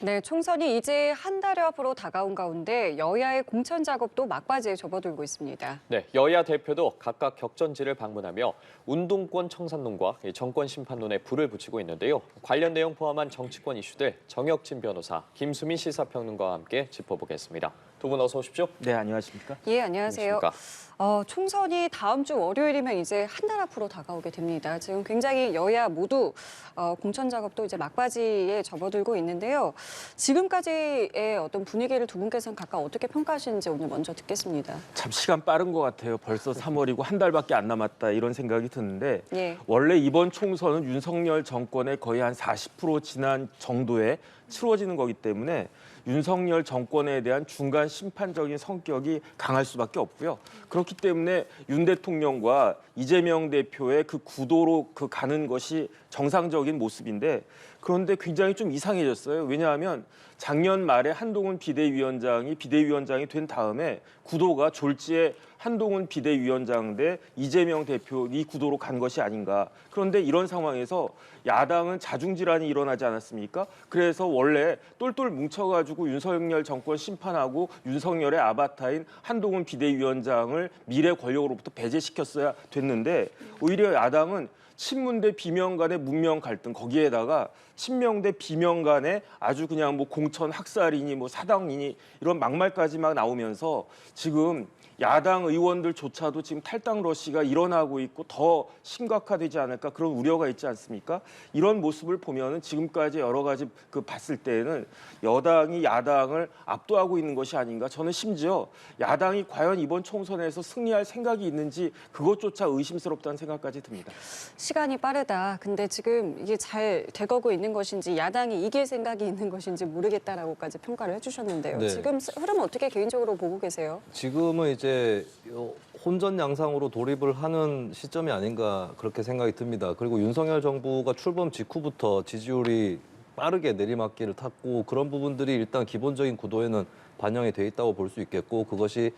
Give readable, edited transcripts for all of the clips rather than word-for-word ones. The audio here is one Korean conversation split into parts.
네, 총선이 이제 한 달여 앞으로 다가온 가운데 여야의 공천 작업도 막바지에 접어들고 있습니다. 네, 여야 대표도 각각 격전지를 방문하며 운동권 청산론과 정권 심판론에 불을 붙이고 있는데요. 관련 내용 포함한 정치권 이슈들 정혁진 변호사, 김수민 시사평론가와 함께 짚어보겠습니다. 두 분 어서 오십시오. 네, 안녕하십니까? 예, 안녕하세요. 안녕하십니까? 총선이 다음 주 월요일이면 이제 한 달 앞으로 다가오게 됩니다. 지금 굉장히 여야 모두 공천 작업도 이제 막바지에 접어들고 있는데요. 지금까지의 어떤 분위기를 두 분께서는 각각 어떻게 평가하시는지 오늘 먼저 듣겠습니다. 참 시간 빠른 것 같아요. 벌써 3월이고 한 달밖에 안 남았다 이런 생각이 드는데 예. 원래 이번 총선은 윤석열 정권의 거의 한 40% 지난 정도에 치러지는 거기 때문에 윤석열 정권에 대한 중간 심판적인 성격이 강할 수밖에 없고요. 그렇기 때문에 윤 대통령과 이재명 대표의 그 구도로 가는 것이 정상적인 모습인데 그런데 굉장히 좀 이상해졌어요. 왜냐하면 작년 말에 한동훈 비대위원장이 된 다음에 구도가 졸지에 한동훈 비대위원장 대 이재명 대표 이 구도로 간 것이 아닌가. 그런데 이런 상황에서 야당은 자중질환이 일어나지 않았습니까? 그래서 원래 똘똘 뭉쳐가지고 윤석열 정권 심판하고 윤석열의 아바타인 한동훈 비대위원장을 미래 권력으로부터 배제시켰어야 됐는데 오히려 야당은 친문 대 비명 간의 문명 갈등 거기에다가 친명 대 비명 간의 아주 그냥 뭐 공천 학살이니 뭐 사당이니 이런 막말까지 막 나오면서 지금 야당 의원들조차도 지금 탈당 러시가 일어나고 있고 더 심각화되지 않을까 그런 우려가 있지 않습니까? 이런 모습을 보면은 지금까지 여러 가지 봤을 때에는 여당이 야당을 압도하고 있는 것이 아닌가. 저는 심지어 야당이 과연 이번 총선에서 승리할 생각이 있는지 그것조차 의심스럽다는 생각까지 듭니다. 시간이 빠르다. 근데 지금 이게 잘 되고 있는 것인지 야당이 이길 생각이 있는 것인지 모르겠다라고까지 평가를 해주셨는데요. 네. 지금 흐름 어떻게 개인적으로 보고 계세요? 지금은 이제 혼전 양상으로 돌입을 하는 시점이 아닌가 그렇게 생각이 듭니다. 그리고 윤석열 정부가 출범 직후부터 지지율이 빠르게 내리막길을 탔고 그런 부분들이 일단 기본적인 구도에는 반영이 돼 있다고 볼 수 있겠고 그것이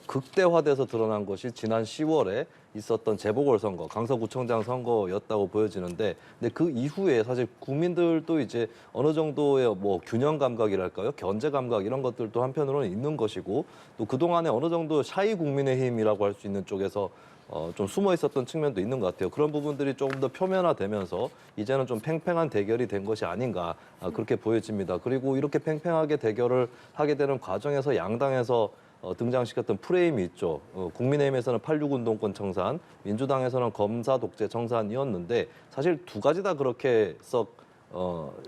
극대화돼서 드러난 것이 지난 10월에 있었던 재보궐선거, 강서구청장 선거였다고 보여지는데 근데 그 이후에 사실 국민들도 이제 어느 정도의 뭐 균형 감각이랄까요? 견제 감각 이런 것들도 한편으로는 있는 것이고 또 그동안에 어느 정도 샤이 국민의힘이라고 할 수 있는 쪽에서 좀 숨어 있었던 측면도 있는 것 같아요. 그런 부분들이 조금 더 표면화되면서 이제는 좀 팽팽한 대결이 된 것이 아닌가 그렇게 보여집니다. 그리고 이렇게 팽팽하게 대결을 하게 되는 과정에서 양당에서 등장시켰던 프레임이 있죠. 국민의힘에서는 86 운동권 청산, 민주당에서는 검사 독재 청산이었는데 사실 두 가지 다 그렇게 썩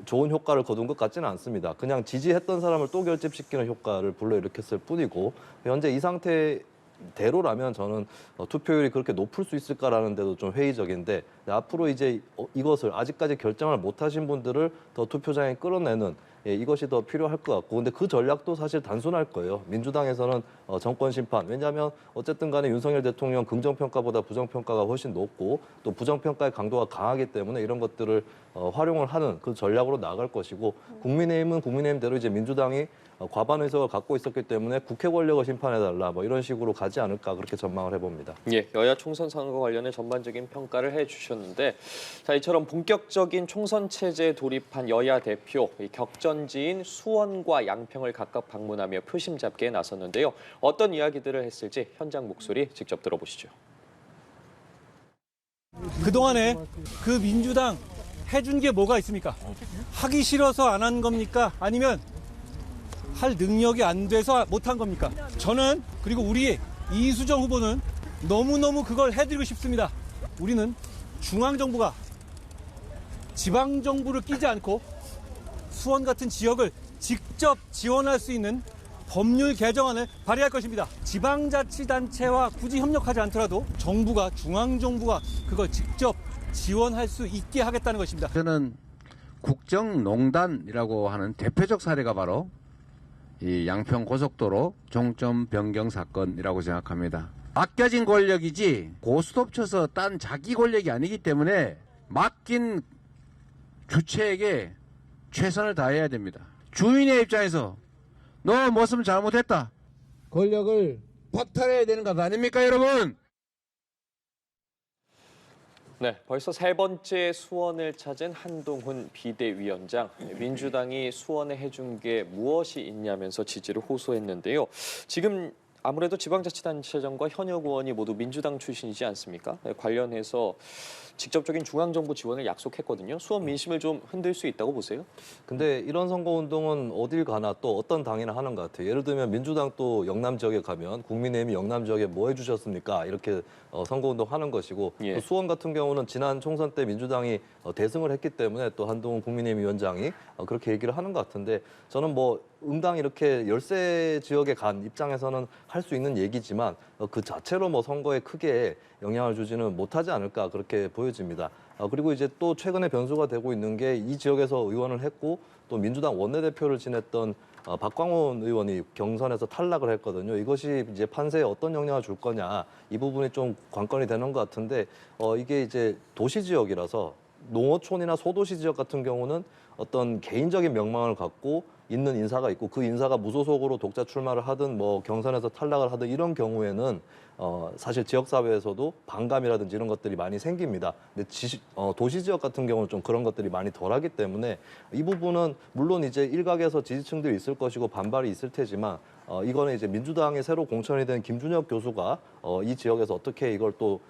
좋은 효과를 거둔 것 같지는 않습니다. 그냥 지지했던 사람을 또 결집시키는 효과를 불러일으켰을 뿐이고 현재 이 상태대로라면 저는 투표율이 그렇게 높을 수 있을까라는 데도 좀 회의적인데 앞으로 이제 이것을 아직까지 결정을 못하신 분들을 더 투표장에 끌어내는 이것이 더 필요할 것 같고 근데 그 전략도 사실 단순할 거예요. 민주당에서는 정권 심판 왜냐하면 어쨌든 간에 윤석열 대통령 긍정평가보다 부정평가가 훨씬 높고 또 부정평가의 강도가 강하기 때문에 이런 것들을 활용을 하는 그 전략으로 나아갈 것이고 국민의힘은 국민의힘대로 이제 민주당이 과반 의석을 갖고 있었기 때문에 국회 권력을 심판해달라 뭐 이런 식으로 가지 않을까 그렇게 전망을 해봅니다. 예, 여야 총선 선거 관련해 전반적인 평가를 해주셨는데 자 이처럼 본격적인 총선 체제에 돌입한 여야 대표 이 격전지인 수원과 양평을 각각 방문하며 표심 잡기에 나섰는데요. 어떤 이야기들을 했을지 현장 목소리 직접 들어보시죠. 그동안에 그 민주당 해준 게 뭐가 있습니까? 하기 싫어서 안 한 겁니까? 아니면 할 능력이 안 돼서 못한 겁니까? 저는 그리고 우리 이수정 후보는 너무너무 그걸 해드리고 싶습니다. 우리는 중앙정부가 지방정부를 끼지 않고 수원 같은 지역을 직접 지원할 수 있는 법률 개정안을 발의할 것입니다. 지방자치단체와 굳이 협력하지 않더라도 정부가 중앙정부가 그걸 직접 지원할 수 있게 하겠다는 것입니다. 저는 국정농단이라고 하는 대표적 사례가 바로 이 양평 고속도로 종점 변경 사건이라고 생각합니다. 맡겨진 권력이지 고스톱 쳐서 딴 자기 권력이 아니기 때문에 맡긴 주체에게 최선을 다해야 됩니다. 주인의 입장에서 너 무엇을 잘못했다. 권력을 박탈해야 되는 것 아닙니까, 여러분? 네, 벌써 세 번째 수원을 찾은 한동훈 비대위원장. 민주당이 수원에 해준 게 무엇이 있냐면서 지지를 호소했는데요. 지금 아무래도 지방자치단체장과 현역 의원이 모두 민주당 출신이지 않습니까? 관련해서 직접적인 중앙정부 지원을 약속했거든요. 수원 민심을 좀 흔들 수 있다고 보세요? 근데 이런 선거운동은 어딜 가나 또 어떤 당이나 하는 것 같아요. 예를 들면 민주당 또 영남 지역에 가면 국민의힘이 영남 지역에 뭐 해주셨습니까? 이렇게 선거운동 하는 것이고 예. 또 수원 같은 경우는 지난 총선 때 민주당이 대승을 했기 때문에 또 한동훈 국민의힘 위원장이 그렇게 얘기를 하는 것 같은데 저는 뭐 응당 이렇게 열세 지역에 간 입장에서는 할 수 있는 얘기지만 그 자체로 뭐 선거에 크게 영향을 주지는 못하지 않을까 그렇게 보여집니다. 그리고 이제 또 최근에 변수가 되고 있는 게 이 지역에서 의원을 했고 또 민주당 원내대표를 지냈던 박광원 의원이 경선에서 탈락을 했거든요. 이것이 이제 판세에 어떤 영향을 줄 거냐 이 부분이 좀 관건이 되는 것 같은데 이게 이제 도시 지역이라서 농어촌이나 소도시 지역 같은 경우는 어떤 개인적인 명망을 갖고 있는 인사가 있고 그 인사가 무소속으로 독자 출마를 하든 뭐 경선에서 탈락을 하든 이런 경우에는 사실 지역사회에서도 반감이라든지 이런 것들이 많이 생깁니다. 근데 도시 지역 같은 경우는 좀 그런 것들이 많이 덜하기 때문에 이 부분은 물론 이제 일각에서 지지층들이 있을 것이고 반발이 있을 테지만 이거는 이제 민주당의 새로 공천이 된 김준혁 교수가 이 지역에서 어떻게 이걸 또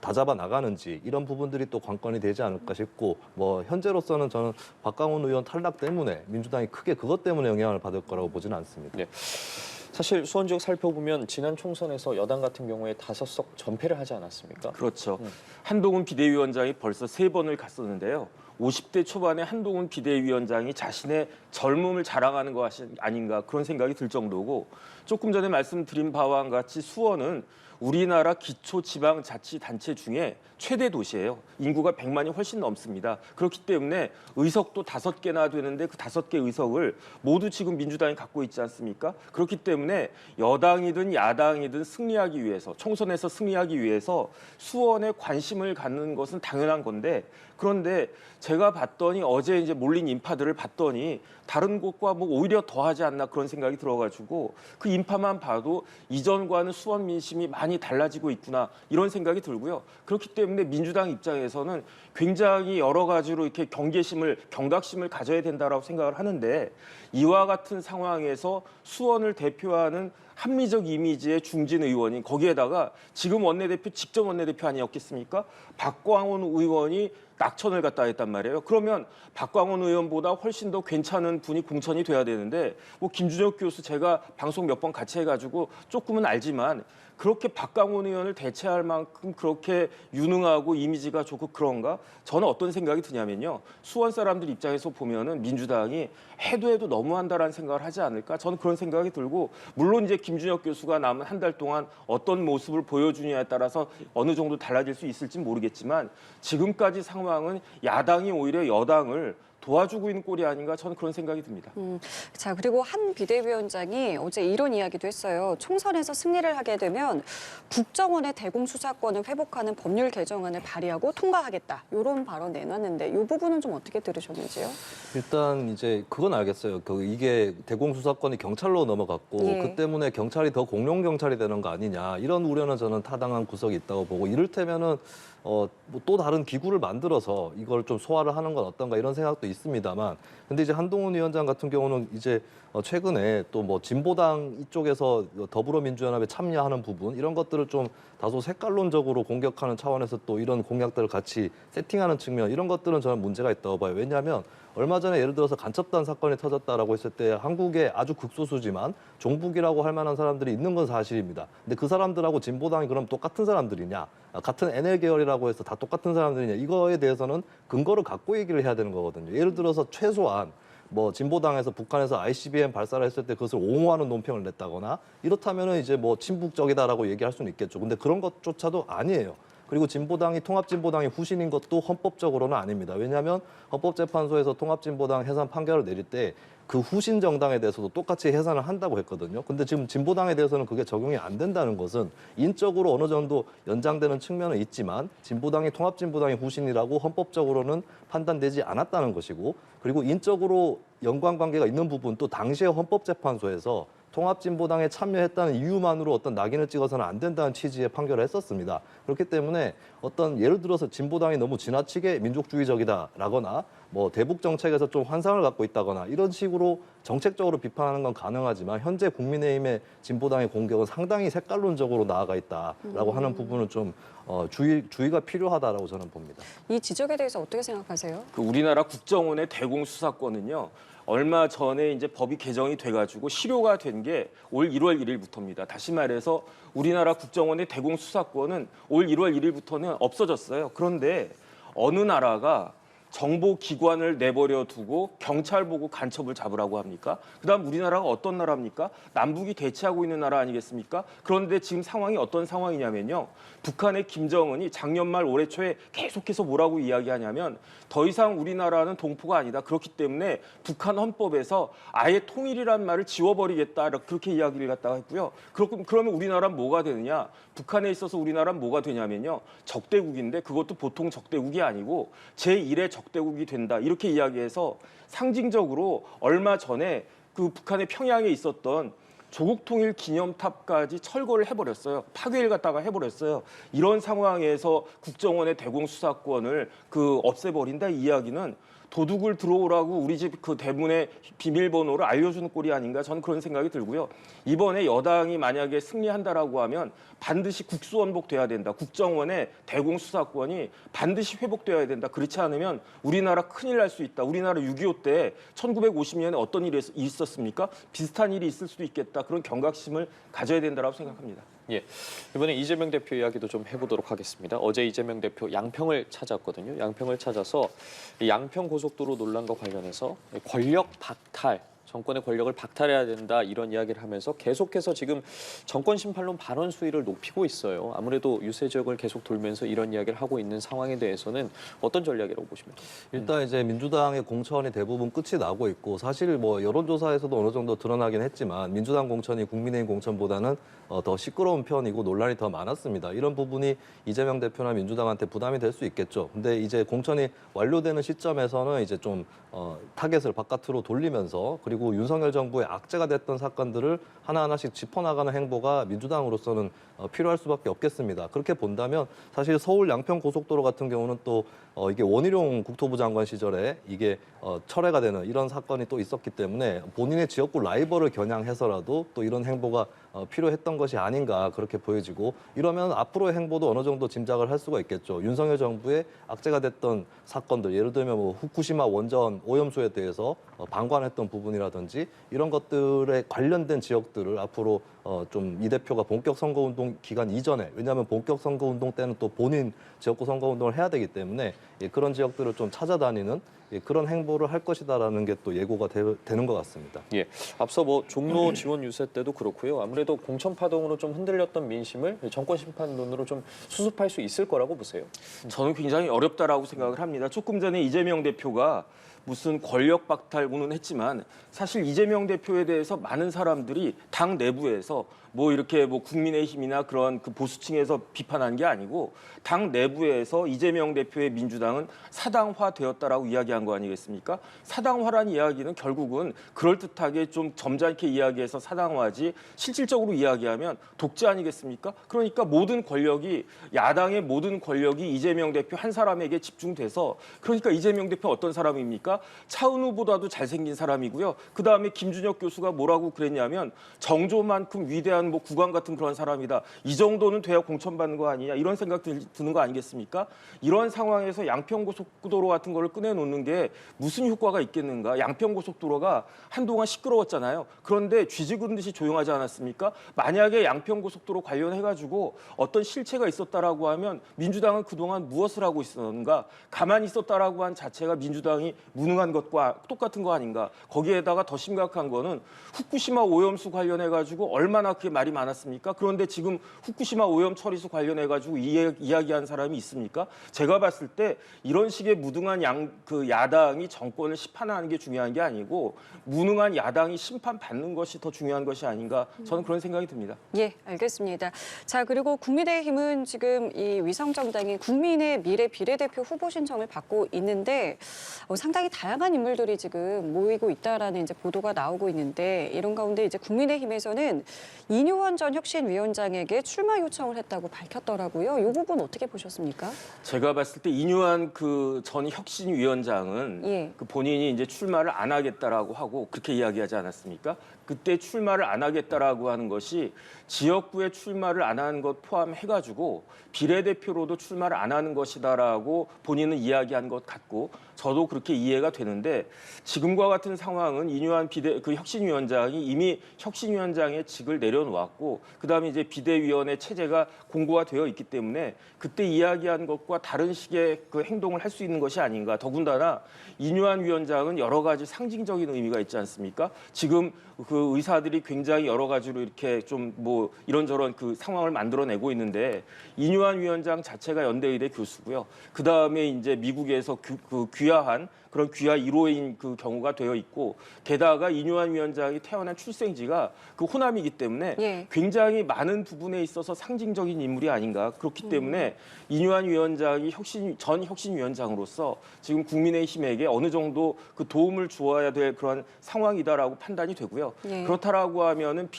다잡아 나가는지 이런 부분들이 또 관건이 되지 않을까 싶고 뭐 현재로서는 저는 박광원 의원 탈락 때문에 민주당이 크게 그것 때문에 영향을 받을 거라고 보지는 않습니다. 네. 사실 수원 지역 살펴보면 지난 총선에서 여당 같은 경우에 5석 전패를 하지 않았습니까? 그렇죠. 한동훈 비대위원장이 벌써 3번을 갔었는데요. 50대 초반에 한동훈 비대위원장이 자신의 젊음을 자랑하는 것이 아닌가 그런 생각이 들 정도고 조금 전에 말씀드린 바와 같이 수원은 우리나라 기초지방자치단체 중에 최대 도시예요. 인구가 100만이 훨씬 넘습니다. 그렇기 때문에 의석도 5개나 되는데 그 5개 의석을 모두 지금 민주당이 갖고 있지 않습니까? 그렇기 때문에 여당이든 야당이든 승리하기 위해서 총선에서 승리하기 위해서 수원에 관심을 갖는 것은 당연한 건데 그런데 제가 봤더니 어제 이제 몰린 인파들을 봤더니 다른 곳과 뭐 오히려 더하지 않나 그런 생각이 들어가지고 그 인파만 봐도 이전과는 수원 민심이 많이 달라지고 있구나 이런 생각이 들고요. 그렇기 때문에 민주당 입장에서는 굉장히 여러 가지로 이렇게 경각심을 가져야 된다라고 생각을 하는데 이와 같은 상황에서 수원을 대표하는 합리적 이미지의 중진 의원이 거기에다가 지금 원내대표 직전 원내대표 아니었겠습니까? 박광원 의원이 낙천을 갔다 했단 말이에요. 그러면 박광원 의원보다 훨씬 더 괜찮은 분이 공천이 돼야 되는데 뭐 김준혁 교수 제가 방송 몇 번 같이 해가지고 조금은 알지만 그렇게 박광원 의원을 대체할 만큼 그렇게 유능하고 이미지가 좋고 그런가? 저는 어떤 생각이 드냐면요. 수원 사람들 입장에서 보면은 민주당이 해도 너무한다라는 생각을 하지 않을까? 저는 그런 생각이 들고 물론 이제 김준혁 교수가 남은 한 달 동안 어떤 모습을 보여주냐에 따라서 어느 정도 달라질 수 있을지 모르겠지만 지금까지 상황은 야당이 오히려 여당을 도와주고 있는 꼴이 아닌가 저는 그런 생각이 듭니다. 자, 그리고 한 비대위원장이 어제 이런 이야기도 했어요. 총선에서 승리를 하게 되면 국정원의 대공수사권을 회복하는 법률 개정안을 발의하고 통과하겠다. 이런 발언 내놨는데 이 부분은 좀 어떻게 들으셨는지요? 일단 이제 그건 알겠어요. 이게 대공수사권이 경찰로 넘어갔고 예. 그 때문에 경찰이 더 공룡 경찰이 되는 거 아니냐 이런 우려는 저는 타당한 구석이 있다고 보고 이를테면은 뭐또 다른 기구를 만들어서 이걸 좀 소화를 하는 건 어떤가 이런 생각도 있습니다만 근데 이제 한동훈 위원장 같은 경우는 이제 최근에 또 뭐 진보당 이쪽에서 더불어민주연합에 참여하는 부분 이런 것들을 좀 다소 색깔론적으로 공격하는 차원에서 또 이런 공약들을 같이 세팅하는 측면 이런 것들은 저는 문제가 있다고 봐요. 왜냐하면 얼마 전에 예를 들어서 간첩단 사건이 터졌다라고 했을 때 한국에 아주 극소수지만 종북이라고 할 만한 사람들이 있는 건 사실입니다. 근데 그 사람들하고 진보당이 그럼 똑같은 사람들이냐? 같은 NL 계열이라고 해서 다 똑같은 사람들이냐? 이거에 대해서는 근거를 갖고 얘기를 해야 되는 거거든요. 예를 들어서 최소한 뭐 진보당에서 북한에서 ICBM 발사를 했을 때 그것을 옹호하는 논평을 냈다거나 이렇다면은 이제 뭐 친북적이다라고 얘기할 수는 있겠죠. 근데 그런 것조차도 아니에요. 그리고 진보당이 통합진보당이 후신인 것도 헌법적으로는 아닙니다. 왜냐하면 헌법재판소에서 통합진보당 해산 판결을 내릴 때 그 후신 정당에 대해서도 똑같이 해산을 한다고 했거든요. 근데 지금 진보당에 대해서는 그게 적용이 안 된다는 것은 인적으로 어느 정도 연장되는 측면은 있지만 진보당이 통합진보당이 후신이라고 헌법적으로는 판단되지 않았다는 것이고 그리고 인적으로 연관관계가 있는 부분 또 당시에 헌법재판소에서 통합진보당에 참여했다는 이유만으로 어떤 낙인을 찍어서는 안 된다는 취지의 판결을 했었습니다. 그렇기 때문에 어떤 예를 들어서 진보당이 너무 지나치게 민족주의적이다라거나 뭐 대북 정책에서 좀 환상을 갖고 있다거나 이런 식으로 정책적으로 비판하는 건 가능하지만 현재 국민의힘의 진보당의 공격은 상당히 색깔론적으로 나아가 있다라고 하는 부분은 좀 주의가 필요하다라고 저는 봅니다. 이 지적에 대해서 어떻게 생각하세요? 그 우리나라 국정원의 대공 수사권은요. 얼마 전에 이제 법이 개정이 돼가지고 실효가 된 게 올 1월 1일부터입니다. 다시 말해서 우리나라 국정원의 대공 수사권은 올 1월 1일부터는 없어졌어요. 그런데 어느 나라가 정보기관을 내버려 두고 경찰 보고 간첩을 잡으라고 합니까? 그다음 우리나라가 어떤 나라입니까? 남북이 대치하고 있는 나라 아니겠습니까? 그런데 지금 상황이 어떤 상황이냐면요. 북한의 김정은이 작년 말 올해 초에 계속해서 뭐라고 이야기하냐면 더 이상 우리나라는 동포가 아니다. 그렇기 때문에 북한 헌법에서 아예 통일이란 말을 지워버리겠다. 그렇게 이야기를 갖다가 했고요. 그러면 우리나라는 뭐가 되느냐? 북한에 있어서 우리나라는 뭐가 되냐면요. 적대국인데 그것도 보통 적대국이 아니고 제1의 적대국이 된다. 이렇게 이야기해서 상징적으로 얼마 전에 그 북한의 평양에 있었던 조국 통일 기념탑까지 철거를 해버렸어요. 파괴를 갖다가 해버렸어요. 이런 상황에서 국정원의 대공 수사권을 없애버린다 이 이야기는 도둑을 들어오라고 우리 집 그 대문의 비밀번호를 알려주는 꼴이 아닌가 저는 그런 생각이 들고요. 이번에 여당이 만약에 승리한다라고 하면 반드시 국수원복돼야 된다. 국정원의 대공 수사권이 반드시 회복돼야 된다. 그렇지 않으면 우리나라 큰일 날 수 있다. 우리나라 6.25 때 1950년에 어떤 일이 있었습니까? 비슷한 일이 있을 수도 있겠다. 그런 경각심을 가져야 된다고 생각합니다. 예, 이번에 이재명 대표 이야기도 좀 해보도록 하겠습니다. 어제 이재명 대표 양평을 찾았거든요. 양평을 찾아서 이 양평 고속도로 논란과 관련해서 권력 박탈, 정권의 권력을 박탈해야 된다 이런 이야기를 하면서 계속해서 지금 정권 심판론 발언 수위를 높이고 있어요. 아무래도 유세 지역을 계속 돌면서 이런 이야기를 하고 있는 상황에 대해서는 어떤 전략이라고 보십니까? 일단 이제 민주당의 공천이 대부분 끝이 나고 있고 사실 뭐 여론조사에서도 어느 정도 드러나긴 했지만 민주당 공천이 국민의힘 공천보다는 더 시끄러운 편이고 논란이 더 많았습니다. 이런 부분이 이재명 대표나 민주당한테 부담이 될 수 있겠죠. 근데 이제 공천이 완료되는 시점에서는 이제 좀 타겟을 바깥으로 돌리면서 그리고 윤석열 정부의 악재가 됐던 사건들을 하나하나씩 짚어나가는 행보가 민주당으로서는 필요할 수밖에 없겠습니다. 그렇게 본다면 사실 서울 양평 고속도로 같은 경우는 또 이게 원희룡 국토부 장관 시절에 이게 철회가 되는 이런 사건이 또 있었기 때문에 본인의 지역구 라이벌을 겨냥해서라도 또 이런 행보가 필요했던 것이 아닌가 그렇게 보여지고 이러면 앞으로의 행보도 어느 정도 짐작을 할 수가 있겠죠. 윤석열 정부의 악재가 됐던 사건들 예를 들면 뭐 후쿠시마 원전 오염수에 대해서 방관했던 부분이라든지 이런 것들에 관련된 지역들을 앞으로 좀 이 대표가 본격 선거운동 기간 이전에 왜냐하면 본격 선거운동 때는 또 본인 지역구 선거운동을 해야 되기 때문에 그런 지역들을 좀 찾아다니는 그런 행보를 할 것이다라는 게 또 예고가 되는 것 같습니다. 예, 앞서 뭐 종로 지원 유세 때도 그렇고요. 아무래도 공천 파동으로 좀 흔들렸던 민심을 정권 심판론으로 좀 수습할 수 있을 거라고 보세요. 저는 굉장히 어렵다라고 생각을 합니다. 조금 전에 이재명 대표가 무슨 권력 박탈군은 했지만 사실 이재명 대표에 대해서 많은 사람들이 당 내부에서 뭐 이렇게 뭐 국민의힘이나 그런 그 보수층에서 비판한 게 아니고 당 내부에서 이재명 대표의 민주당은 사당화되었다라고 이야기한 거 아니겠습니까? 사당화라는 이야기는 결국은 그럴듯하게 좀 점잖게 이야기해서 사당화지 실질적으로 이야기하면 독재 아니겠습니까? 그러니까 모든 권력이 야당의 모든 권력이 이재명 대표 한 사람에게 집중돼서 그러니까 이재명 대표 어떤 사람입니까? 차은우보다도 잘생긴 사람이고요. 그다음에 김준혁 교수가 뭐라고 그랬냐면 정조만큼 위대한 뭐 국왕 같은 그런 사람이다. 이 정도는 돼야 공천받는 거 아니냐 이런 생각 드는 거 아니겠습니까? 이런 상황에서 양평고속도로 같은 거를 꺼내놓는 게 무슨 효과가 있겠는가? 양평고속도로가 한동안 시끄러웠잖아요. 그런데 쥐죽은 듯이 조용하지 않았습니까? 만약에 양평고속도로 관련해가지고 어떤 실체가 있었다라고 하면 민주당은 그동안 무엇을 하고 있었는가? 가만히 있었다라고 한 자체가 민주당이 무능한 것과 똑같은 거 아닌가? 거기에다가 더 심각한 거는 후쿠시마 오염수 관련해가지고 얼마나 그게 말이 많았습니까? 그런데 지금 후쿠시마 오염 처리수 관련해가지고 이야기한 사람이 있습니까? 제가 봤을 때 이런 식의 무능한 야당이 정권을 심판하는 게 중요한 게 아니고 무능한 야당이 심판받는 것이 더 중요한 것이 아닌가 저는 그런 생각이 듭니다. 예, 알겠습니다. 자, 그리고 국민의힘은 지금 이 위성정당인 국민의 미래 비례대표 후보 신청을 받고 있는데 상당히 다양한 인물들이 지금 모이고 있다라는 이제 보도가 나오고 있는데 이런 가운데 이제 국민의힘에서는 이뇨한 전 혁신위원장에게 출마 요청을 했다고 밝혔더라고요. 이 부분 어떻게 보셨습니까? 제가 봤을 때 이뇨한 그 전 혁신위원장은 예. 그 본인이 이제 출마를 안 하겠다라고 하고 그렇게 이야기하지 않았습니까? 그때 출마를 안 하겠다라고 하는 것이 지역구에 출마를 안 하는 것 포함해가지고 비례대표로도 출마를 안 하는 것이다라고 본인은 이야기한 것 같고 저도 그렇게 이해가 되는데 지금과 같은 상황은 이뇨한 그 혁신위원장이 이미 혁신위원장의 직을 내려놓았고 그다음에 이제 비대위원회 체제가 공고가 되어 있기 때문에 그때 이야기한 것과 다른 식의 그 행동을 할 수 있는 것이 아닌가. 더군다나 이뇨한 위원장은 여러 가지 상징적인 의미가 있지 않습니까? 지금 그 의사들이 굉장히 여러 가지로 이렇게 좀 뭐 이런저런 그 상황을 만들어내고 있는데 이뇨한 위원장 자체가 연대의대 교수고요. 그 다음에 이제 미국에서 귀화한 그런 귀화 1호인 그 경우가 되어 있고 게다가 이뇨한 위원장이 태어난 출생지가 그 호남이기 때문에 예. 굉장히 많은 부분에 있어서 상징적인 인물이 아닌가. 그렇기 때문에 이뇨한 위원장이 전 혁신위원장으로서 지금 국민의힘에게 어느 정도 그 도움을 주어야 될 그런 상황이다라고 판단이 되고요. 예. 그렇다라고 하면은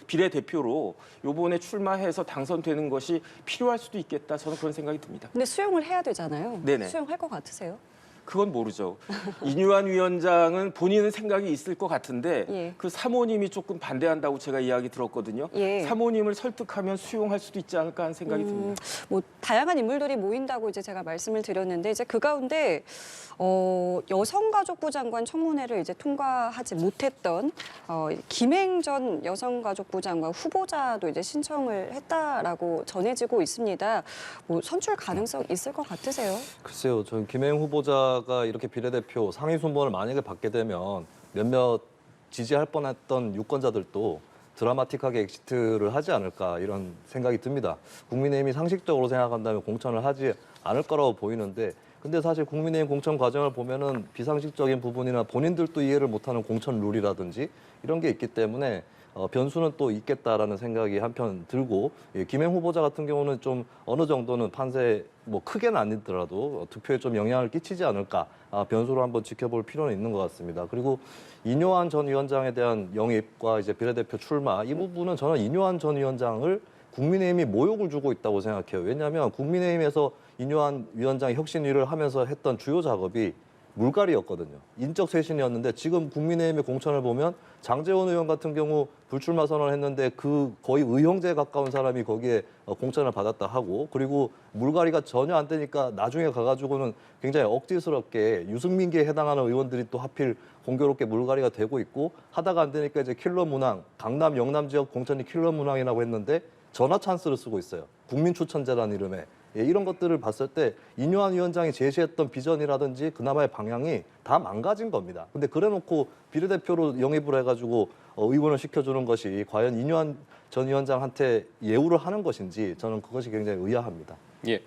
비례대표로 요번에 출마해서 당선되는 것이 필요할 수도 있겠다. 저는 그런 생각이 듭니다. 근데 수용을 해야 되잖아요. 네네. 수용할 것 같으세요? 그건 모르죠. 이뇨한 위원장은 본인은 생각이 있을 것 같은데 예. 그 사모님이 조금 반대한다고 제가 이야기 들었거든요. 예. 사모님을 설득하면 수용할 수도 있지 않을까 하는 생각이 듭니다. 뭐 다양한 인물들이 모인다고 이제 제가 말씀을 드렸는데 이제 그 가운데 여성가족부 장관 청문회를 이제 통과하지 못했던 김행 전 여성가족부 장관 후보자도 이제 신청을 했다라고 전해지고 있습니다. 뭐 선출 가능성 있을 것 같으세요? 글쎄요, 저는 김행 후보자가 이렇게 비례대표 상위 순번을 만약에 받게 되면 몇몇 지지할 뻔했던 유권자들도 드라마틱하게 엑시트를 하지 않을까 이런 생각이 듭니다. 국민의힘이 상식적으로 생각한다면 공천을 하지 않을 거라고 보이는데 근데 사실 국민의힘 공천 과정을 보면은 비상식적인 부분이나 본인들도 이해를 못하는 공천 룰이라든지 이런 게 있기 때문에 변수는 또 있겠다라는 생각이 한편 들고 김행 후보자 같은 경우는 좀 어느 정도는 판세 뭐 크게는 아니더라도 득표에 좀 영향을 끼치지 않을까 변수로 한번 지켜볼 필요는 있는 것 같습니다. 그리고 이뇨한 전 위원장에 대한 영입과 이제 비례대표 출마 이 부분은 저는 이뇨한 전 위원장을 국민의힘이 모욕을 주고 있다고 생각해요. 왜냐하면 국민의힘에서 이뇨한 위원장이 혁신위를 하면서 했던 주요 작업이 물갈이였거든요. 인적 쇄신이었는데 지금 국민의힘의 공천을 보면 장제원 의원 같은 경우 불출마 선언을 했는데 그 거의 의형제에 가까운 사람이 거기에 공천을 받았다 하고 그리고 물갈이가 전혀 안 되니까 나중에 가가지고는 굉장히 억지스럽게 유승민계에 해당하는 의원들이 또 하필 공교롭게 물갈이가 되고 있고 하다가 안 되니까 이제 킬러 문항, 강남, 영남 지역 공천이 킬러 문항이라고 했는데 전화 찬스를 쓰고 있어요. 국민 추천제라는 이름에. 예, 이런 것들을 봤을 때 이뇨한 위원장이 제시했던 비전이라든지 그나마의 방향이 다 망가진 겁니다. 근데 그래놓고 비례대표로 영입을 해가지고 의원을 시켜주는 것이 과연 이뇨한 전 위원장한테 예우를 하는 것인지 저는 그것이 굉장히 의아합니다. 예,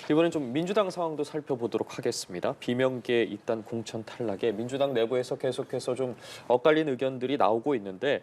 이번엔 좀 민주당 상황도 살펴보도록 하겠습니다. 비명계 입단 공천 탈락에 민주당 내부에서 계속해서 좀 엇갈린 의견들이 나오고 있는데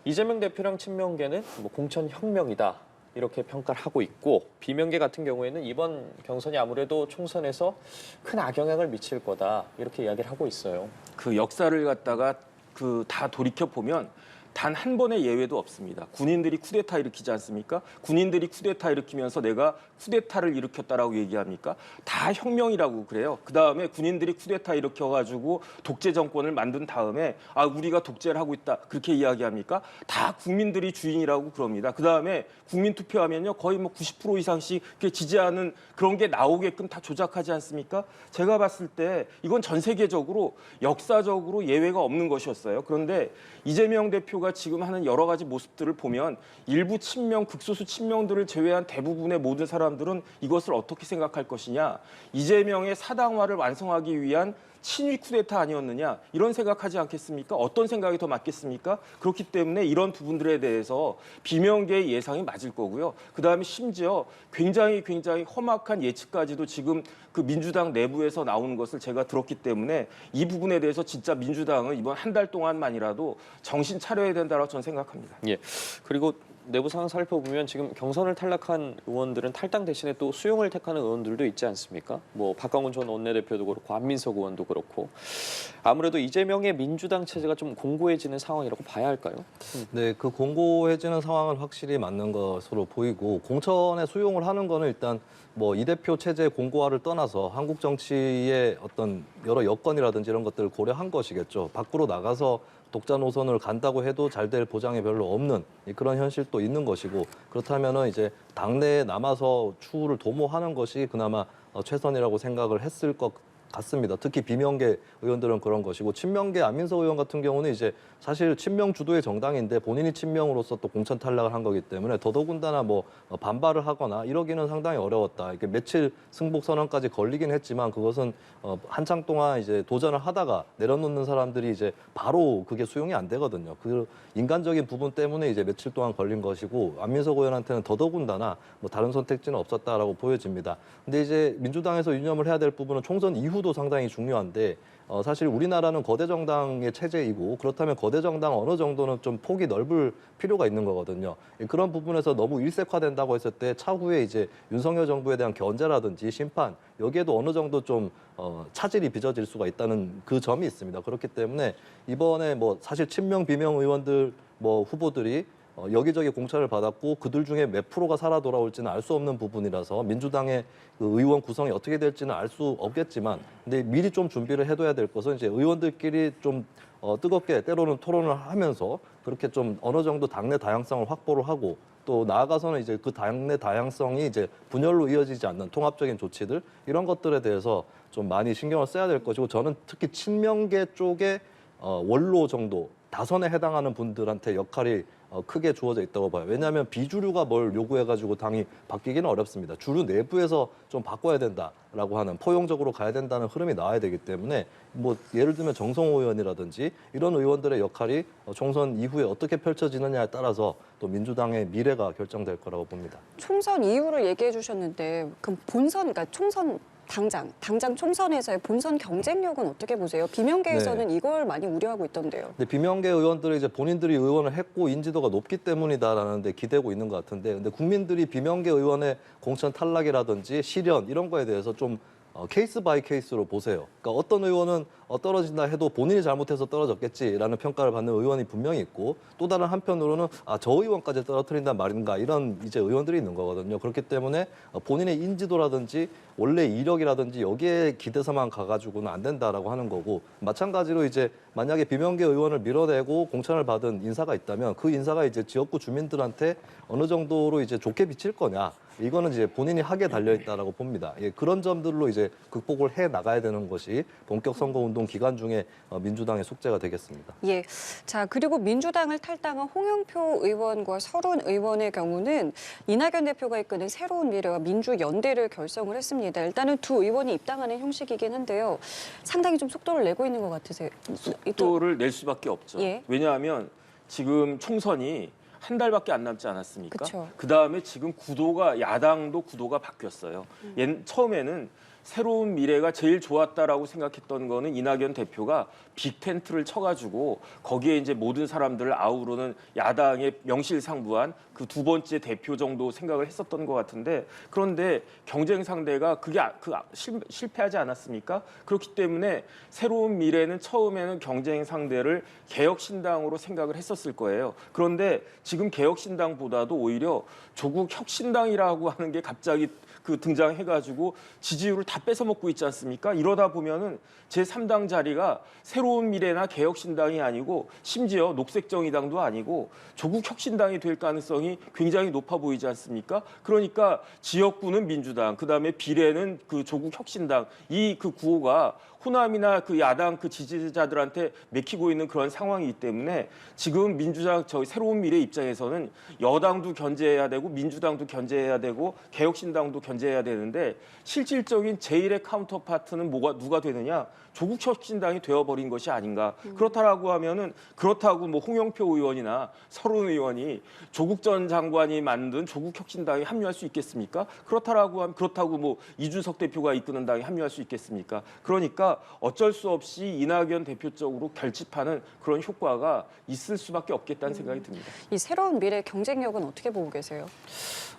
이재명 대표랑 친명계는 뭐 공천 혁명이다. 이렇게 평가를 하고 있고 비명계 같은 경우에는 이번 경선이 아무래도 총선에서 큰 악영향을 미칠 거다 이렇게 이야기를 하고 있어요. 그 역사를 갖다가 그 다 돌이켜 보면 단 한 번의 예외도 없습니다. 군인들이 쿠데타 일으키지 않습니까? 군인들이 쿠데타 일으키면서 내가 쿠데타를 일으켰다라고 얘기합니까? 다 혁명이라고 그래요. 그다음에 군인들이 쿠데타 일으켜가지고 독재 정권을 만든 다음에 우리가 독재를 하고 있다 그렇게 이야기합니까? 다 국민들이 주인이라고 그럽니다. 그다음에 국민 투표하면요 거의 뭐 90% 이상씩 지지하는 그런 게 나오게끔 다 조작하지 않습니까? 제가 봤을 때 이건 전 세계적으로 역사적으로 예외가 없는 것이었어요. 그런데 이재명 대표가 지금 하는 여러 가지 모습들을 보면 일부 친명, 극소수 친명들을 제외한 대부분의 모든 사람들은 이것을 어떻게 생각할 것이냐. 이재명의 사당화를 완성하기 위한 친위 쿠데타 아니었느냐 이런 생각하지 않겠습니까? 어떤 생각이 더 맞겠습니까? 그렇기 때문에 이런 부분들에 대해서 비명계의 예상이 맞을 거고요. 그다음에 심지어 굉장히 험악한 예측까지도 지금 그 민주당 내부에서 나오는 것을 제가 들었기 때문에 이 부분에 대해서 진짜 민주당은 이번 한 달 동안만이라도 정신 차려야 된다고 저는 생각합니다. 예. 그리고 내부 상황 살펴보면 지금 경선을 탈락한 의원들은 탈당 대신에 또 수용을 택하는 의원들도 있지 않습니까? 뭐 박광훈 전 원내대표도 그렇고 안민석 의원도 그렇고 아무래도 이재명의 민주당 체제가 좀 공고해지는 상황이라고 봐야 할까요? 네, 그 공고해지는 상황은 확실히 맞는 것으로 보이고 공천에 수용을 하는 거는 일단 뭐 이 대표 체제 공고화를 떠나서 한국 정치의 어떤 여러 여건이라든지 이런 것들을 고려한 것이겠죠. 밖으로 나가서 독자 노선을 간다고 해도 잘 될 보장이 별로 없는 그런 현실도 있는 것이고 그렇다면은 이제 당내에 남아서 추후를 도모하는 것이 그나마 최선이라고 생각을 했을 것 같습니다. 특히 비명계 의원들은 그런 것이고 친명계 안민석 의원 같은 경우는 이제 사실 친명 주도의 정당인데 본인이 친명으로서 또 공천 탈락을 한 거기 때문에 더더군다나 뭐 반발을 하거나 이러기는 상당히 어려웠다. 이렇게 며칠 승복 선언까지 걸리긴 했지만 그것은 한창 동안 이제 도전을 하다가 내려놓는 사람들이 이제 바로 그게 수용이 안 되거든요. 그 인간적인 부분 때문에 이제 며칠 동안 걸린 것이고 안민석 의원한테는 더더군다나 뭐 다른 선택지는 없었다라고 보여집니다. 근데 이제 민주당에서 유념을 해야 될 부분은 총선 이후도 상당히 중요한데 사실 우리나라는 거대 정당의 체제이고 그렇다면 거대 정당 어느 정도는 좀 폭이 넓을 필요가 있는 거거든요. 그런 부분에서 너무 일색화된다고 했을 때 차후에 이제 윤석열 정부에 대한 견제라든지 심판 여기에도 어느 정도 좀 차질이 빚어질 수가 있다는 그 점이 있습니다. 그렇기 때문에 이번에 뭐 사실 친명 비명 의원들 뭐 후보들이 여기저기 공천을 받았고 그들 중에 몇 프로가 살아 돌아올지는 알 수 없는 부분이라서 민주당의 그 의원 구성이 어떻게 될지는 알 수 없겠지만 근데 미리 좀 준비를 해둬야 될 것은 이제 의원들끼리 좀 뜨겁게 때로는 토론을 하면서 그렇게 좀 어느 정도 당내 다양성을 확보를 하고 또 나아가서는 이제 그 당내 다양성이 이제 분열로 이어지지 않는 통합적인 조치들 이런 것들에 대해서 좀 많이 신경을 써야 될 것이고 저는 특히 친명계 쪽에 원로 정도 다선에 해당하는 분들한테 역할이 크게 주어져 있다고 봐요. 왜냐하면 비주류가 뭘 요구해가지고 당이 바뀌기는 어렵습니다. 주류 내부에서 좀 바꿔야 된다라고 하는 포용적으로 가야 된다는 흐름이 나와야 되기 때문에 뭐 예를 들면 정성호 의원이라든지 이런 의원들의 역할이 총선 이후에 어떻게 펼쳐지느냐에 따라서 또 민주당의 미래가 결정될 거라고 봅니다. 총선 이유를 얘기해 주셨는데 그럼 본선, 그러니까 총선 당장 총선에서의 본선 경쟁력은 어떻게 보세요? 비명계에서는 이걸 많이 우려하고 있던데요. 근데 비명계 의원들이 이제 본인들이 의원을 했고 인지도가 높기 때문이다라는 데 기대고 있는 것 같은데 근데 국민들이 비명계 의원의 공천 탈락이라든지 실현 이런 거에 대해서 좀 케이스 바이 케이스로 보세요. 그러니까 어떤 의원은 떨어진다 해도 본인이 잘못해서 떨어졌겠지라는 평가를 받는 의원이 분명히 있고 또 다른 한편으로는 저 의원까지 떨어뜨린단 말인가 이런 이제 의원들이 있는 거거든요. 그렇기 때문에 본인의 인지도라든지 원래 이력이라든지 여기에 기대서만 가가지고는 안 된다라고 하는 거고 마찬가지로 이제 만약에 비명계 의원을 밀어내고 공천을 받은 인사가 있다면 그 인사가 이제 지역구 주민들한테 어느 정도로 이제 좋게 비칠 거냐 이거는 이제 본인이 하게 달려 있다라고 봅니다. 그런 점들로 이제 극복을 해 나가야 되는 것이 본격 선거운동 기간 중에 민주당의 숙제가 되겠습니다. 예. 자, 그리고 민주당을 탈당한 홍영표 의원과 설훈 의원의 경우는 이낙연 대표가 이끄는 새로운 미래와 민주연대를 결성을 했습니다. 일단은 두 의원이 입당하는 형식이긴 한데요. 상당히 좀 속도를 내고 있는 것 같으세요. 속도를 낼 수밖에 없죠. 예. 왜냐하면 지금 총선이 한 달밖에 안 남지 않았습니까? 그쵸. 그다음에 지금 야당도 구도가 바뀌었어요. 처음에는 새로운 미래가 제일 좋았다라고 생각했던 거는 이낙연 대표가 빅텐트를 쳐가지고 거기에 이제 모든 사람들을 아우르는 야당의 명실상부한 그 두 번째 대표 정도 생각을 했었던 것 같은데 그런데 경쟁 상대가 실패하지 않았습니까? 그렇기 때문에 새로운 미래는 처음에는 경쟁 상대를 개혁신당으로 생각을 했었을 거예요. 그런데 지금 개혁신당보다도 오히려 조국 혁신당이라고 하는 게 갑자기 등장해가지고 지지율을 다 뺏어먹고 있지 않습니까? 이러다 보면은 제3당 자리가 새로운 미래나 개혁신당이 아니고 심지어 녹색정의당도 아니고 조국 혁신당이 될 가능성이 굉장히 높아 보이지 않습니까? 그러니까 지역구는 민주당, 그다음에 비례는 그 조국 혁신당 이 구호가 호남이나 그 야당 그 지지자들한테 맥히고 있는 그런 상황이기 때문에 지금 민주당 저희 새로운 미래 입장에서는 여당도 견제해야 되고 민주당도 견제해야 되고 개혁신당도 견제해야 되는데 실질적인 제1의 카운터파트는 누가 되느냐? 조국 혁신당이 되어버린 것이 아닌가. 그렇다라고 하면은 그렇다고 뭐 홍영표 의원이나 서른 의원이 조국 전 장관이 만든 조국 혁신당에 합류할 수 있겠습니까? 그렇다라고 하면 그렇다고 뭐 이준석 대표가 이끄는 당에 합류할 수 있겠습니까? 그러니까 어쩔 수 없이 이낙연 대표 쪽으로 결집하는 그런 효과가 있을 수밖에 없겠다는 생각이 듭니다. 이 새로운 미래 경쟁력은 어떻게 보고 계세요?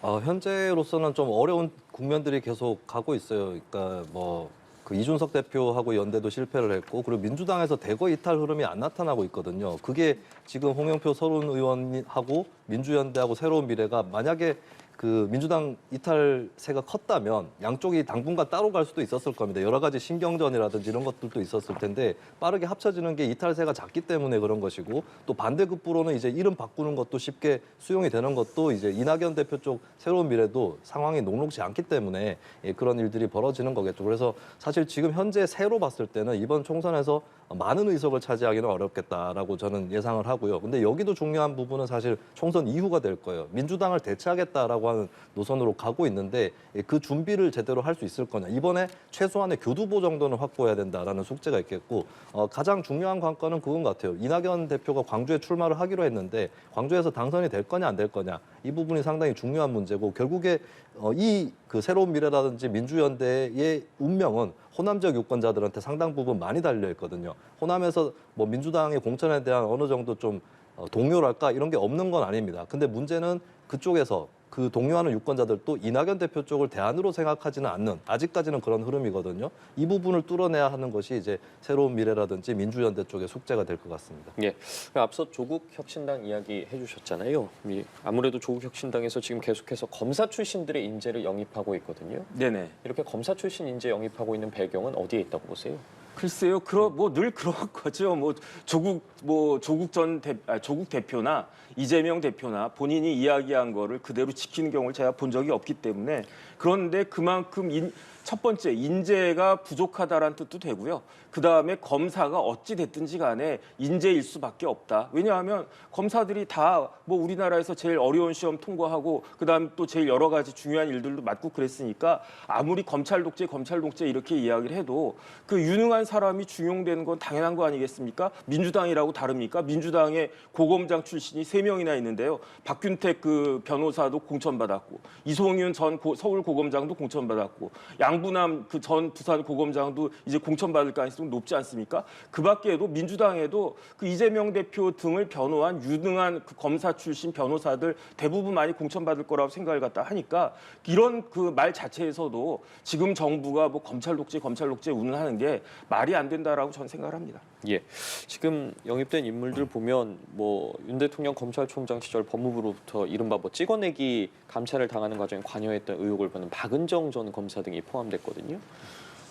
현재로서는 좀 어려운 국면들이 계속 가고 있어요. 그러니까 그 이준석 대표하고 연대도 실패를 했고 그리고 민주당에서 대거 이탈 흐름이 안 나타나고 있거든요. 그게 지금 홍영표 서른 의원하고 민주연대하고 새로운 미래가 만약에 그 민주당 이탈세가 컸다면 양쪽이 당분간 따로 갈 수도 있었을 겁니다. 여러 가지 신경전이라든지 이런 것들도 있었을 텐데 빠르게 합쳐지는 게 이탈세가 작기 때문에 그런 것이고 또 반대급부로는 이제 이름 바꾸는 것도 쉽게 수용이 되는 것도 이제 이낙연 대표 쪽 새로운 미래도 상황이 녹록지 않기 때문에 그런 일들이 벌어지는 거겠죠. 그래서 사실 지금 현재 새로 봤을 때는 이번 총선에서 많은 의석을 차지하기는 어렵겠다라고 저는 예상을 하고요. 근데 여기도 중요한 부분은 사실 총선 이후가 될 거예요. 민주당을 대체하겠다라고 하는 노선으로 가고 있는데 그 준비를 제대로 할 수 있을 거냐. 이번에 최소한의 교두보 정도는 확보해야 된다라는 숙제가 있겠고 가장 중요한 관건은 그건 것 같아요. 이낙연 대표가 광주에 출마를 하기로 했는데 광주에서 당선이 될 거냐 안 될 거냐. 이 부분이 상당히 중요한 문제고 결국에 이 그 새로운 미래라든지 민주연대의 운명은 호남 지역 유권자들한테 상당 부분 많이 달려 있거든요. 호남에서 뭐 민주당의 공천에 대한 어느 정도 좀 동요랄까 이런 게 없는 건 아닙니다. 근데 문제는 그쪽에서 그 동요하는 유권자들도 이낙연 대표 쪽을 대안으로 생각하지는 않는 아직까지는 그런 흐름이거든요. 이 부분을 뚫어내야 하는 것이 이제 새로운 미래라든지 민주연대 쪽의 숙제가 될 것 같습니다. 예, 앞서 조국 혁신당 이야기 해주셨잖아요. 아무래도 조국 혁신당에서 지금 계속해서 검사 출신들의 인재를 영입하고 있거든요. 네네. 이렇게 검사 출신 인재 영입하고 있는 배경은 어디에 있다고 보세요? 글쎄요, 늘 그런 거죠. 조국 대표나 이재명 대표나 본인이 이야기한 거를 그대로 지키는 경우를 제가 본 적이 없기 때문에 그런데 그만큼 첫 번째 인재가 부족하다라는 뜻도 되고요. 그 다음에 검사가 어찌 됐든지 간에 인재일 수밖에 없다. 왜냐하면 검사들이 다 뭐 우리나라에서 제일 어려운 시험 통과하고 그 다음에 또 제일 여러 가지 중요한 일들도 맡고 그랬으니까 아무리 검찰 독재 이렇게 이야기를 해도 그 유능한 사람이 중용되는 건 당연한 거 아니겠습니까? 민주당이라고 다릅니까? 민주당의 고검장 출신이 3명이나 있는데요. 박균택 그 변호사도 공천받았고 이송윤 전 서울 고검장도 공천받았고 양부남 그 전 부산 고검장도 이제 공천받을 가능성이 높지 않습니까? 그 밖에도 민주당에도 그 이재명 대표 등을 변호한 유능한 그 검사 출신 변호사들 대부분 많이 공천받을 거라고 생각을 갖다 하니까 이런 그 말 자체에서도 지금 정부가 뭐 검찰 독재 운운하는 게 말이 안 된다라고 저는 생각을 합니다. 예, 지금 영입된 인물들 보면 뭐 윤 대통령 검찰총장 시절 법무부로부터 이른바 뭐 찍어내기 감찰을 당하는 과정에 관여했던 의혹을 받는 박은정 전 검사 등이 포함됐거든요.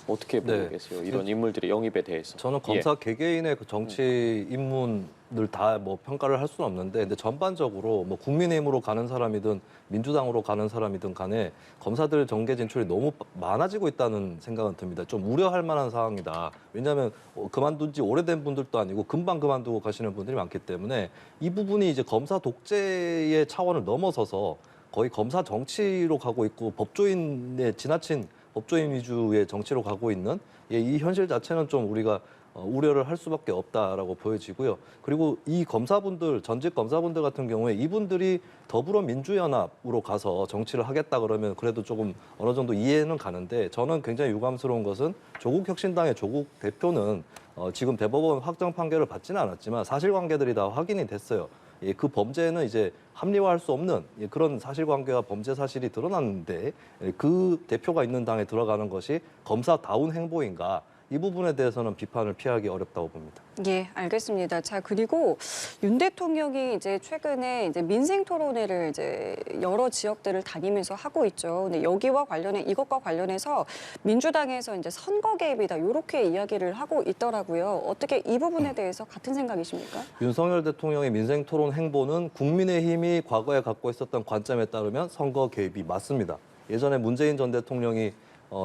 어떻게 보고 계세요? 이런 인물들의 영입에 대해서. 저는 검사 개개인의 그 정치 입문을 다 뭐 평가를 할 수는 없는데, 근데 전반적으로 뭐 국민의힘으로 가는 사람이든 민주당으로 가는 사람이든 간에 검사들 정계 진출이 너무 많아지고 있다는 생각은 듭니다. 좀 우려할 만한 상황이다. 왜냐하면 그만둔 지 오래된 분들도 아니고 금방 그만두고 가시는 분들이 많기 때문에 이 부분이 이제 검사 독재의 차원을 넘어서서 거의 검사 정치로 가고 있고 법조인의 지나친 법조인 위주의 정치로 가고 있는 이 현실 자체는 좀 우리가 우려를 할 수밖에 없다라고 보여지고요. 그리고 이 검사분들, 전직 검사분들 같은 경우에 이분들이 더불어민주연합으로 가서 정치를 하겠다 그러면 그래도 조금 어느 정도 이해는 가는데, 저는 굉장히 유감스러운 것은 조국 혁신당의 조국 대표는 지금 대법원 확정 판결을 받지는 않았지만 사실관계들이 다 확인이 됐어요. 그 범죄는 이제 합리화할 수 없는 그런 사실관계와 범죄 사실이 드러났는데 그 대표가 있는 당에 들어가는 것이 검사다운 행보인가? 이 부분에 대해서는 비판을 피하기 어렵다고 봅니다. 예, 알겠습니다. 자, 그리고 윤 대통령이 이제 최근에 이제 민생 토론회를 이제 여러 지역들을 다니면서 하고 있죠. 근데 이것과 관련해서 민주당에서 이제 선거 개입이다 이렇게 이야기를 하고 있더라고요. 어떻게 이 부분에 대해서 같은 생각이십니까? 윤석열 대통령의 민생 토론 행보는 국민의힘이 과거에 갖고 있었던 관점에 따르면 선거 개입이 맞습니다. 예전에 문재인 전 대통령이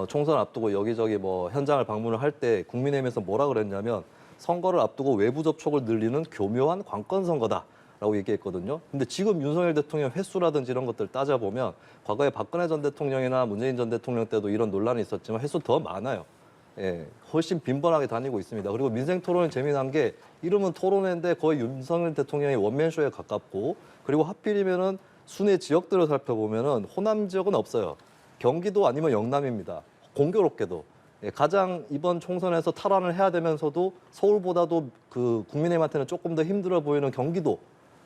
총선 앞두고 여기저기 뭐 현장을 방문을 할 때 국민의힘에서 뭐라 그랬냐면 선거를 앞두고 외부 접촉을 늘리는 교묘한 관건 선거다라고 얘기했거든요. 근데 지금 윤석열 대통령 횟수라든지 이런 것들 따져보면 과거에 박근혜 전 대통령이나 문재인 전 대통령 때도 이런 논란이 있었지만 횟수 더 많아요. 예, 훨씬 빈번하게 다니고 있습니다. 그리고 민생 토론이 재미난 게 이름은 토론회인데 거의 윤석열 대통령의 원맨쇼에 가깝고 그리고 하필이면은 순회 지역들을 살펴보면은 호남 지역은 없어요. 경기도 아니면 영남입니다. 공교롭게도. 예, 가장 이번 총선에서 탈환을 해야 되면서도 서울보다도 그 국민의힘한테는 조금 더 힘들어 보이는 경기도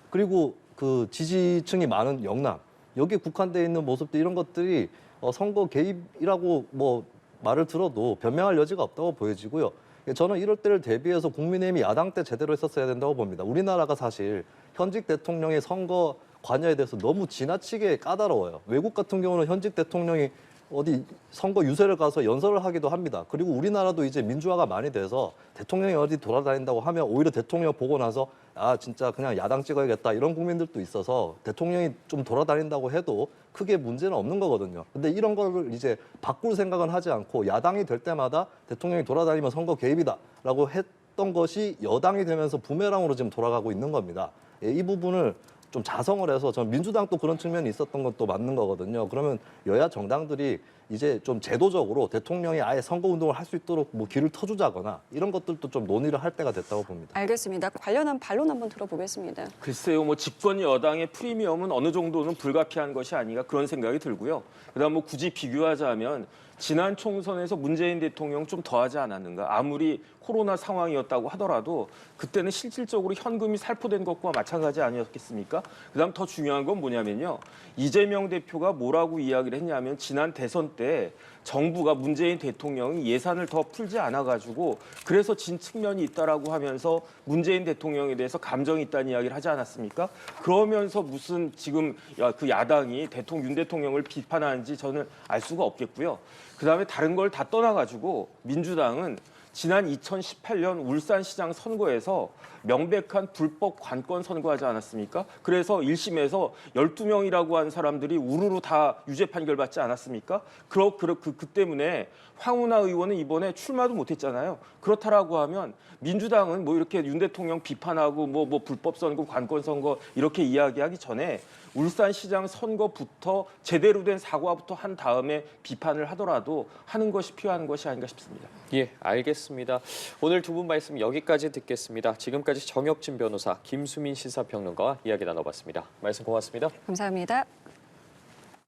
그리고 그 지지층이 많은 영남 여기에 국한되어 있는 모습들 이런 것들이 선거 개입이라고 뭐 말을 들어도 변명할 여지가 없다고 보여지고요. 저는 이럴 때를 대비해서 국민의힘이 야당 때 제대로 했었어야 된다고 봅니다. 우리나라가 사실 현직 대통령의 선거 관여에 대해서 너무 지나치게 까다로워요. 외국 같은 경우는 현직 대통령이 어디 선거 유세를 가서 연설을 하기도 합니다. 그리고 우리나라도 이제 민주화가 많이 돼서 대통령이 어디 돌아다닌다고 하면 오히려 대통령 보고 나서 아 진짜 그냥 야당 찍어야겠다 이런 국민들도 있어서 대통령이 좀 돌아다닌다고 해도 크게 문제는 없는 거거든요. 근데 이런 거를 이제 바꿀 생각은 하지 않고 야당이 될 때마다 대통령이 돌아다니면 선거 개입이다라고 했던 것이 여당이 되면서 부메랑으로 지금 돌아가고 있는 겁니다. 예, 이 부분을 좀 자성을 해서 전 민주당도 그런 측면이 있었던 것도 맞는 거거든요. 그러면 여야 정당들이 이제 좀 제도적으로 대통령이 아예 선거운동을 할 수 있도록 뭐 길을 터주자거나 이런 것들도 좀 논의를 할 때가 됐다고 봅니다. 알겠습니다. 관련한 반론 한번 들어보겠습니다. 글쎄요, 뭐 집권 여당의 프리미엄은 어느 정도는 불가피한 것이 아닌가 그런 생각이 들고요. 그다음 뭐 굳이 비교하자면 지난 총선에서 문재인 대통령 좀 더하지 않았는가? 아무리 코로나 상황이었다고 하더라도 그때는 실질적으로 현금이 살포된 것과 마찬가지 아니었겠습니까? 그다음 더 중요한 건 뭐냐면요. 이재명 대표가 뭐라고 이야기를 했냐면 지난 대선 때 정부가 문재인 대통령이 예산을 더 풀지 않아가지고 그래서 진 측면이 있다라고 하면서 문재인 대통령에 대해서 감정이 있다는 이야기를 하지 않았습니까? 그러면서 무슨 지금 그 야당이 윤 대통령을 비판하는지 저는 알 수가 없겠고요. 그다음에 다른 걸 다 떠나가지고 민주당은 지난 2018년 울산시장 선거에서 명백한 불법 관권 선거하지 않았습니까? 그래서 1심에서 12명이라고 한 사람들이 우르르 다 유죄 판결 받지 않았습니까? 그 때문에 황운하 의원은 이번에 출마도 못했잖아요. 그렇다라고 하면 민주당은 뭐 이렇게 윤 대통령 비판하고 뭐 불법 선거, 관권 선거 이렇게 이야기하기 전에 울산시장 선거부터 제대로 된 사과부터 한 다음에 비판을 하더라도 하는 것이 필요한 것이 아닌가 싶습니다. 예, 알겠습니다. 오늘 두 분 말씀 여기까지 듣겠습니다. 지금까지 정혁진 변호사, 김수민 시사평론가와 이야기 나눠봤습니다. 말씀 고맙습니다. 감사합니다.